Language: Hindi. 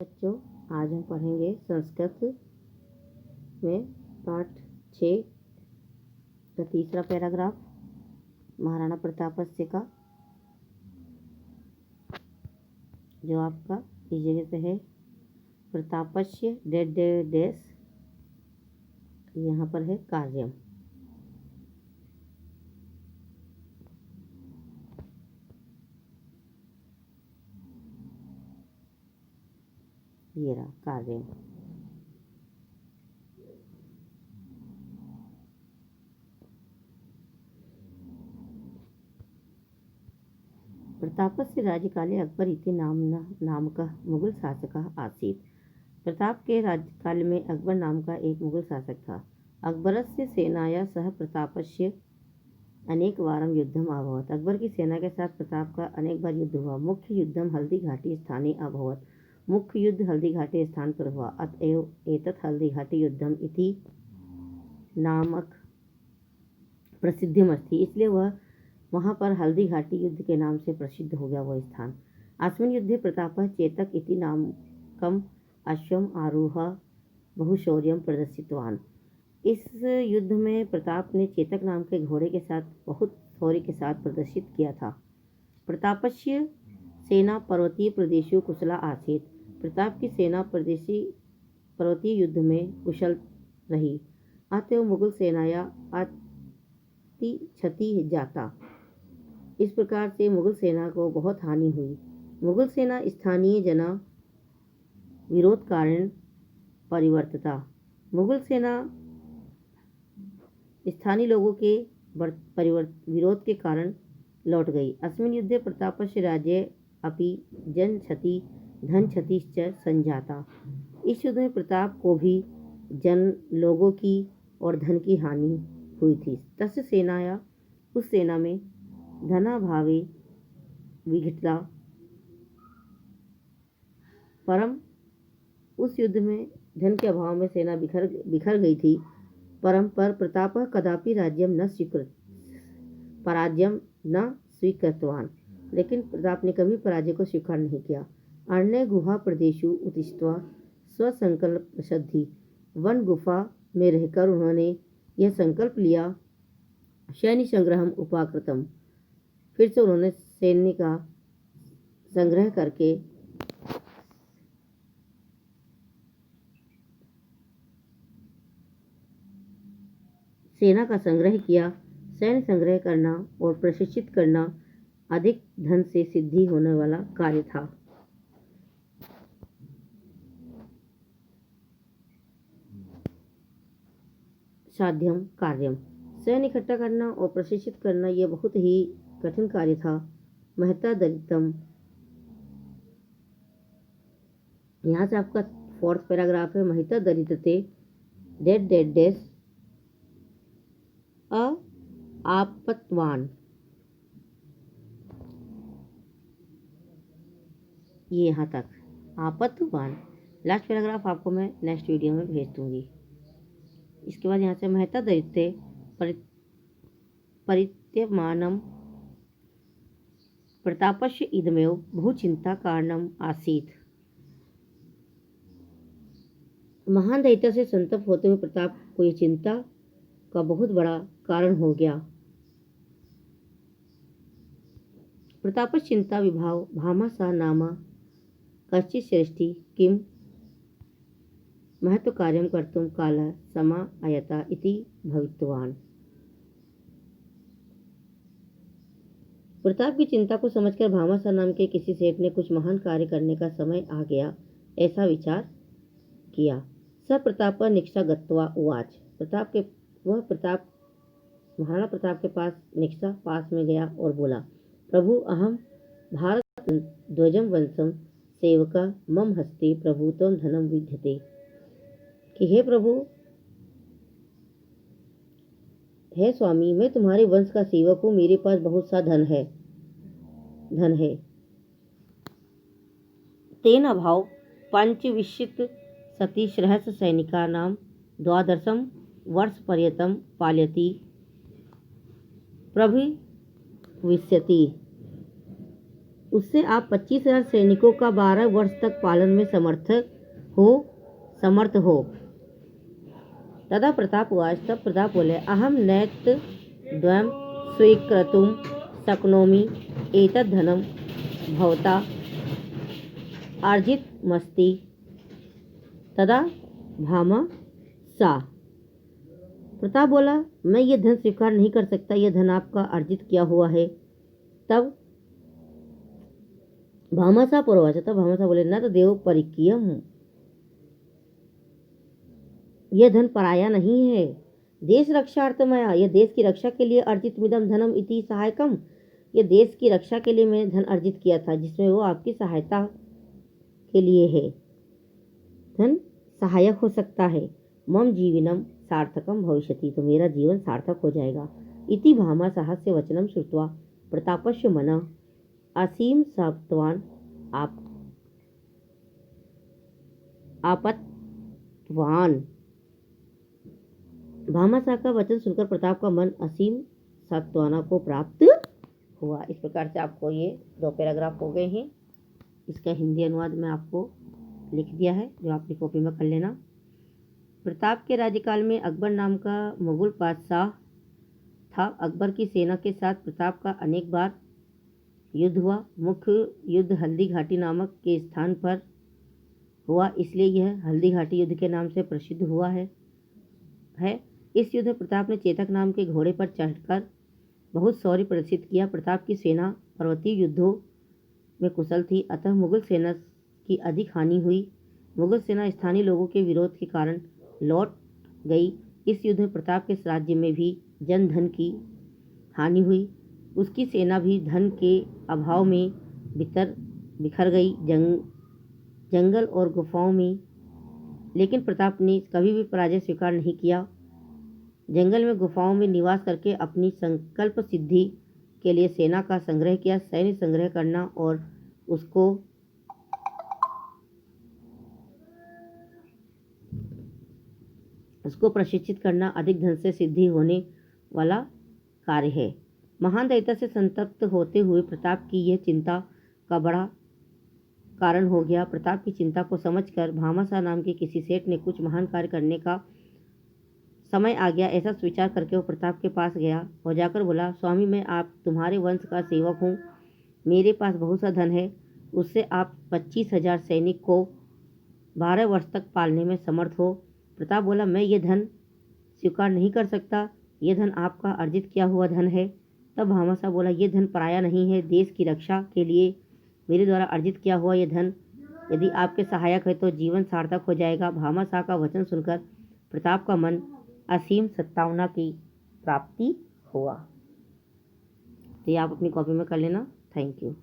बच्चों, आज हम पढ़ेंगे संस्कृत में पाठ 6 का तीसरा पैराग्राफ महाराणा प्रतापस्य का, जो आपका इस जगह पे है। प्रतापस्य डेड डेस, यहाँ पर है कार्यम। ये रहा कार्यम। प्रतापस्य राज्यकाले अकबर इति नामकः मुगल शासकः आसीत्। प्रताप के राज्यकाल में अकबर नाम का एक मुगल शासक था। अकबरस्य सेनाया सह प्रतापस्य अनेक वारं युद्धम अभवत्। अकबर की सेना के साथ प्रताप का अनेक बार युद्ध हुआ। मुख्य युद्धम हल्दी घाटी स्थाने अभवत्। मुख्य युद्ध हल्दी घाटी स्थान पर हुआ। अतएव एतत् हल्दी घाटी युद्धम इति नामक प्रसिद्धिमस्ति, इसलिए वहाँ पर हल्दी घाटी युद्ध के नाम से प्रसिद्ध हो गया वह स्थान। अस्मिन् युद्धे प्रतापः चेतक इति नामकम् अश्वम् आरुह्य बहुशौर्यं प्रदर्शितवान्। इस युद्ध में प्रताप ने चेतक नाम के घोड़े के साथ बहुत शौर्य के साथ प्रदर्शित किया था। प्रतापस्य सेना पर्वतीय प्रदेशों कुशला आसीत्। प्रताप की सेना पर्वतीय युद्ध में कुशल रही। अतएव मुगल सेनाया अति क्षति जाता। इस प्रकार से मुगल सेना को बहुत हानि हुई। मुगल सेना स्थानीय जना विरोध कारण परिवर्तिता। मुगल सेना स्थानीय लोगों के विरोध के कारण लौट गई। अस्मिन् युद्धे प्रतापस्य राज्ये अपि जन क्षति धन क्षतिश्च संजाता। इस युद्ध में प्रताप को भी लोगों की और धन की हानि हुई थी। तस्य सेनाया, उस सेना में धनाभावे विघटिता। परम, उस युद्ध में धन के अभाव में सेना बिखर गई थी। परम पर प्रताप कदापि पराजयम न स्वीकृतवान्। लेकिन प्रताप ने कभी पराजय को स्वीकार नहीं किया। अरण्य गुहा प्रदेशु उत्थित्वा स्वसंकल्प प्रसिद्धि। वन गुफा में रहकर उन्होंने यह संकल्प लिया, सैन्य संग्रहम उपाकृतम, फिर से उन्होंने सैन्य का संग्रह करके सेना का संग्रह किया। सैन्य संग्रह करना और प्रशिक्षित करना अधिक धन से सिद्धि होने वाला कार्य था। साध्यम कार्यम, सैन्य इकट्ठा करना और प्रशिक्षित करना यह बहुत ही कठिन कार्य था। महता दरितम, यहाँ से आपका 4th पैराग्राफ है। महता दरिद्रते डेड डेस आपतवान, ये यहाँ तक आपतवान। लास्ट पैराग्राफ आपको मैं नेक्स्ट वीडियो में भेज दूंगी। इसके बाद यहाँ से महता दरिद्रे परित्यमानम प्रतापस्य इदमेव बहुचिंता कारणम आसीत्। महान दैत्य से संतप्त होते हुए प्रताप को यह चिंता का बहुत बड़ा कारण हो गया। प्रतापस्य चिंता विभाव भामा सा नामा कश्चित् श्रेष्ठी किम महत्व कार्यम कर्तुम कालः समायता इति भवितवान्। प्रताप की चिंता को समझकर भामासा नाम के किसी सेठ ने कुछ महान कार्य करने का समय आ गया ऐसा विचार किया। स प्रताप निक्षा गत्वा उवाच, महाराणा प्रताप के पास निक्षा पास में गया और बोला, प्रभु अहम भारत ध्वजम वंशम सेवका मम हस्ते प्रभुत्वम धनम विद्यते। कि हे प्रभु, हे स्वामी, मैं तुम्हारे वंश का सेवक हूँ, मेरे पास बहुत सा धन है। तेन अभाव पंचविंशत सतीसहस्र सैनिकानां 12 वर्ष पर्यंतं पालयति प्रभविष्यति। उससे आप 25,000 सैनिकों का 12 वर्ष तक पालन में समर्थ हो। तदा प्रताप उवाच, तब प्रताप बोले, अहम नैत द्वयं स्वीकर्तुं शक्नोमि एतद् धनं भवता अर्जितमस्ति। तदा भामा सा। प्रताप बोला, मैं ये धन स्वीकार नहीं कर सकता, यह धन आपका अर्जित किया हुआ है। तब भामासा पुरोवाच, तब भामासा बोले, न तो देव परिकीयम, यह धन पराया नहीं है, देश रक्षार्थमया, यह देश की रक्षा के लिए अर्जित मिदम धनम इति सहायकम, यह देश की रक्षा के लिए मैंने धन अर्जित किया था जिसमें वो आपकी सहायता के लिए है, धन सहायक हो सकता है। मम जीवनम सार्थकम भविष्यति, तो मेरा जीवन सार्थक हो जाएगा। इति भामा सहस्य वचनम श्रुत्वा प्रतापस्य मनः असीम सत्वान आपत्वान। भामासा का वचन सुनकर प्रताप का मन असीम सात्वना को प्राप्त हुआ। इस प्रकार से आपको ये 2 पैराग्राफ हो गए हैं। इसका हिंदी अनुवाद मैं आपको लिख दिया है, जो आपकी कॉपी में कर लेना। प्रताप के राज्यकाल में अकबर नाम का मुगल बादशाह था। अकबर की सेना के साथ प्रताप का अनेक बार युद्ध हुआ। मुख्य युद्ध हल्दी घाटी नामक के स्थान पर हुआ, इसलिए यह हल्दी घाटी युद्ध के नाम से प्रसिद्ध हुआ है। इस युद्ध में प्रताप ने चेतक नाम के घोड़े पर चढ़कर बहुत शौर्य प्रदर्शित किया। प्रताप की सेना पर्वतीय युद्धों में कुशल थी, अतः मुगल सेना की अधिक हानि हुई। मुगल सेना स्थानीय लोगों के विरोध के कारण लौट गई। इस युद्ध में प्रताप के राज्य में भी जन धन की हानि हुई। उसकी सेना भी धन के अभाव में बिखर गई जंगल और गुफाओं में। लेकिन प्रताप ने कभी भी पराजय स्वीकार नहीं किया। जंगल में गुफाओं में निवास करके अपनी संकल्प सिद्धि के लिए सेना का संग्रह किया। सैन्य संग्रह करना और उसको प्रशिक्षित करना अधिक धन से सिद्धि होने वाला कार्य है। महान दैत्य से संतप्त होते हुए प्रताप की यह चिंता का बड़ा कारण हो गया। प्रताप की चिंता को समझकर भामासा नाम के किसी सेठ ने कुछ महान कार्य करने का समय आ गया, ऐसा विचार करके वो प्रताप के पास गया और जाकर बोला, स्वामी, मैं आप तुम्हारे वंश का सेवक हूँ, मेरे पास बहुत सा धन है, उससे आप 25,000 सैनिक को 12 वर्ष तक पालने में समर्थ हो। प्रताप बोला, मैं ये धन स्वीकार नहीं कर सकता, ये धन आपका अर्जित किया हुआ धन है। तब भामासा बोला, ये धन पराया नहीं है, देश की रक्षा के लिए मेरे द्वारा अर्जित किया हुआ ये धन यदि आपके सहायक है तो जीवन सार्थक हो जाएगा। भामासा का वचन सुनकर प्रताप का मन असीम सत्तावना की प्राप्ति हुआ। तो ये आप अपनी कॉपी में कर लेना। Thank you.